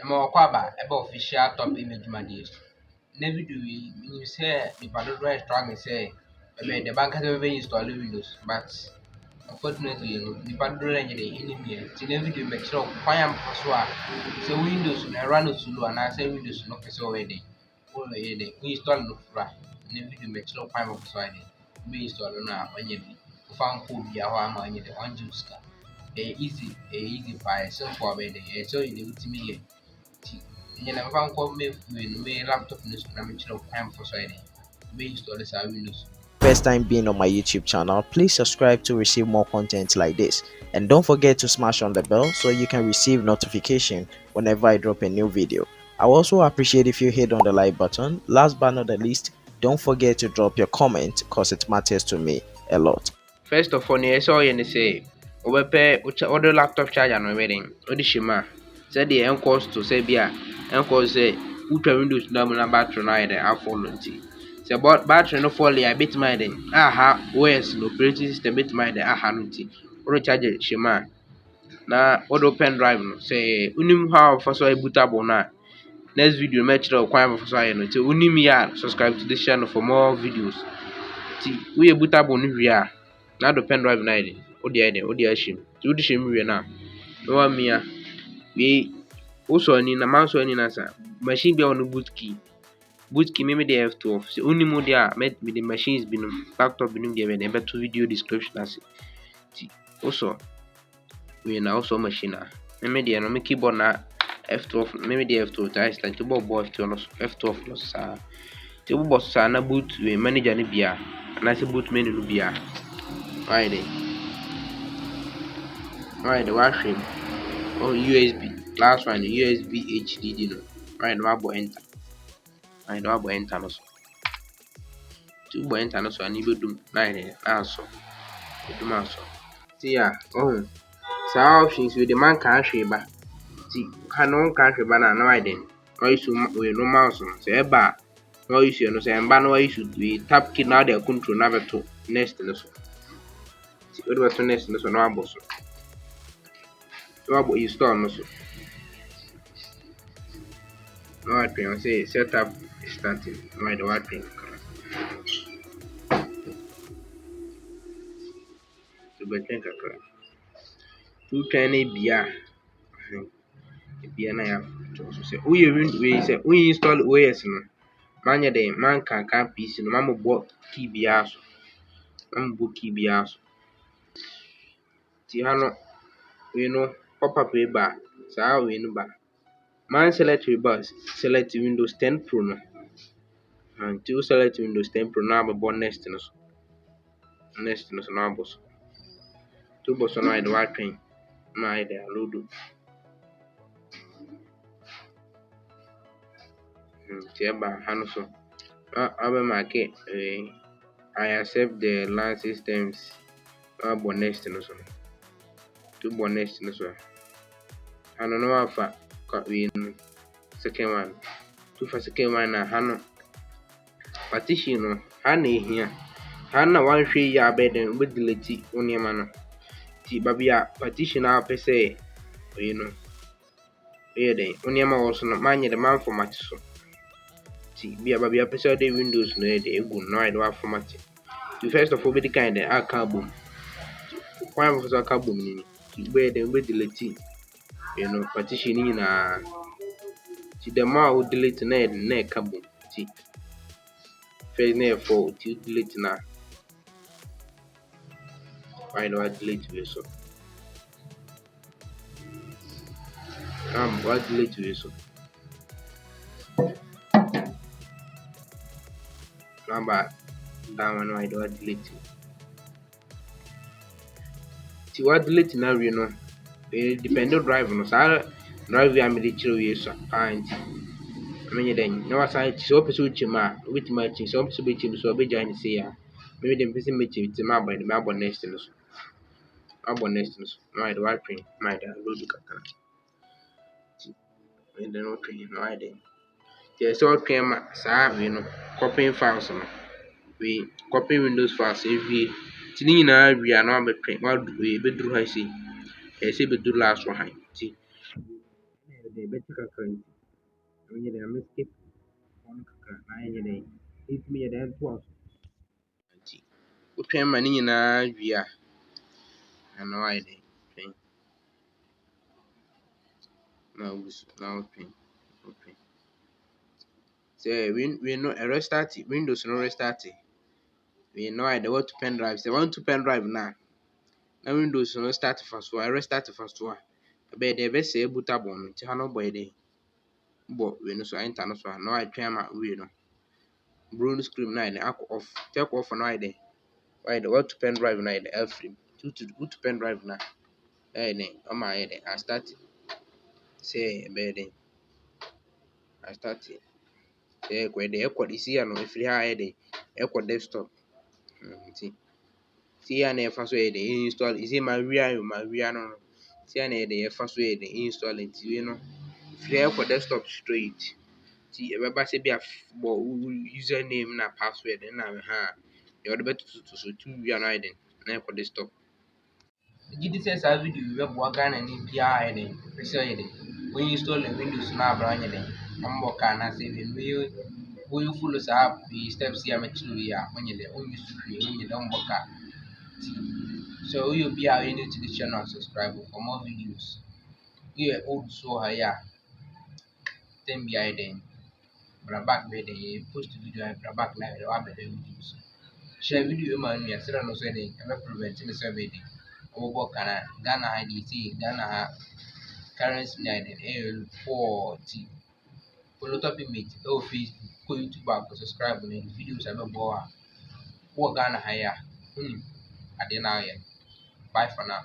Ema okwaba ebe official top image madie. Na video yi you say the particular struggle say maybe the bank has been install Windows, but unfortunately the particular enemy ti na video make sure kwanya mfaso a say Windows na run sulu and say Windows no pese we dey. O we dey we install no fra. Na video make sure kwanya mfaso a dey. We install na onye bi. Fan code bi a ho ama onye dey on juice ka. Easy by simple be dey. So you dey ultimate here. You know, if I'm me laptop news, I'm time for signing. Me install this Windows. First time being on my YouTube channel, please subscribe to receive more content like this. And don't forget to smash on the bell so you can receive notification whenever I drop a new video. I will also appreciate if you hit on the like button. Last but not the least, don't forget to drop your comment because it matters to me a lot. First of all, I saw you say, order laptop charger no wedding. Odi shima. Said the encores to say beer. Encores say, Windows number battery na ide a follow nti. Say about battery no fall ya bit my day. Aha, OS no operating system bit my day aha no nti. Order charger shima. Na order pendrive no say unim how for so bootable na. Next video match the requirement for so no nti unim ya subscribe to this channel for more videos. Nti we bootable no hia. Na do pendrive na ide. Odi ashim. Ti odi shim we na. No wa mia. We also ni na man so ni na sa. Machine be on boot key. Boot key me dey F12. So only mo dia met with the machines binum laptop binum dey be better video description as. Ti also we na also machine na. Me dey no me keyboard na F12 me dey F12 that is like keyboard F12 no sa. Ti bo boss sa na boot we manager ni bia. Na say boot menu no bia. Why dey? Why the wash him? Oh, USB. Last one, USB HDD. No. Right, no abo enter. Right, no abo enter no so. Two bo enter no so. Ani be dum. Right, answer. Dum answer. See ya. Oh, so options with the man can't share ba. See, canon can't share ba na no idea. No issue we no mouse no. So eba. No issue no. So emba no issue. We tap key now the control na to next no so. See, what was next no so no abo so. So abo install no so. No I can say setup starting. No I don't think. So but think akra. Two tiny bia. Bia na ya. So say we say we install OS no. Man ya dey man can PC no man mo key bia so. Man mo key bia so. Ti ha no we no pop up we ba. Sa we no ba. Man select select Windows 10 Pro no. And to select Windows 10 Pro now but next no so. Next no so na boss. To boss no I do watching. Na I dey load. Tiaba ha no so. Abe market I accept the LAN systems. Abo next no so. To bo next no so. Ano no afa we second one. To for second one na hano partition no ha na ehia. Ha na wan hwe ya abeden we delete oniema no. Ti babia partition na pese we no. We dey oniema wo so no manye the man format so. Ti bia babia pese the Windows no dey egu no I do format. Ti first of all be the kind aka boom. Why am for aka boom ni? Ti we dey we delete you know partition ni na ti the more we delete na aka boom. Ti first na for ti delete na why do I delete we so? What delete we so? Number that one why do I delete? See what delete now you know? Dependent drive no. So drive we am the chiro we so. And I mean then no aside so person with ma with my chin so person be chin so be join say ya. Maybe them person be chin to ma by the ma next no so. Ma next no so. No do I print my download kaka. And then okay no I dey. There's all came sa we no copying files no. We copy Windows files every tini na we are now be print what we be do I see. I say be do last one ti the better currency. When you are skip on nine day, it me then twice. Wotwɛn ma ne nyinaa wie a, ɛna wayɛ dɛn? Twɛn na wogu so na wotwɛn. Sɛ wei no ɛrestart Windows no restart wei na wayɛ dɛn woatu pendrive. Sɛ woantu pendrive no a na Windows no start fa so a ɛrestart fa so a ɛbɛyɛ dɛn? Ɛbɛsɛe bootable no nti ha no wobɔ dɛn? Wobɔ wei no so enter no so a na watwɛn ama wei no blue screen no ayɛ dɛn? Akɔ off. Nti ɛkɔ off no wayɛ dɛn? Woatu pendrive no ayɛ dɛn? Afiri mu. Nti wotu pendrive no a ɛyɛ dɛn? Ɔma ayɛ dɛn? Astart. Sɛ ɛbɛyɛ dɛn? Astart. Sɛ ɛkɔ dɛn? Ɛkɔ ɛsi ano ɛfiri ha ayɛ dɛn? Ɛkɔ desktop. Nti see a na yɛfa so yɛ dɛn? Install. Ɛsɛ mawia no. See a na yɛ dɛn? Yɛfa so yɛ dɛn? Install. Nti wei no ɛfiri ha ɛkɔ desktop straight. Nti ɛbɛba sɛ bi a bɔ wo username na password na ha deɛ wɔde bɛtoto so. Tu wie a na ayɛ dɛn? Na ɛkɔ desktop. Megye di sɛ saa video yi bɛboa Ghanani biara ayɛ dɛn? Pɛ sɛ ɔyɛ dɛn? Install Windows na abra ɔnyɛ dɛn? Ɔmmɔ kaa anaasɛ woyɛ follow saa steps yi a mɛkyerɛ yi a ɔnyɛ dɛn? Ɔnyɛ so hwee, ɔnyɛ dɛn? Ɔmmɔ kaa. Nti sɛ woyɛ obi a ɔyɛ new to this channel, subscribe for more videos. Woyɛ old so wɔ ha yi a time bi ayɛ dɛn? Bra back bɛyɛ dɛn? Yɛpost video a bra back na wabɛhwɛ videos. Share video ma nua sɛdeɛ no so yɛ dɛn? Ɛbɛprevent ne sɛ ɔbɛyɛ dɛn? Ɔbɛbɔ kaa na Ghana ha deɛ ɛsɛ Ghana ha currency no ayɛ dɛn? Ɛyɛ poor nti follow top image ɛwɔ Facebook, kɔ YouTube a kɔ subscribe na videos a ɛbɛboa wo a wowɔ Ghana ha yi a wonim adeɛ no a woyɛ. Bye for now.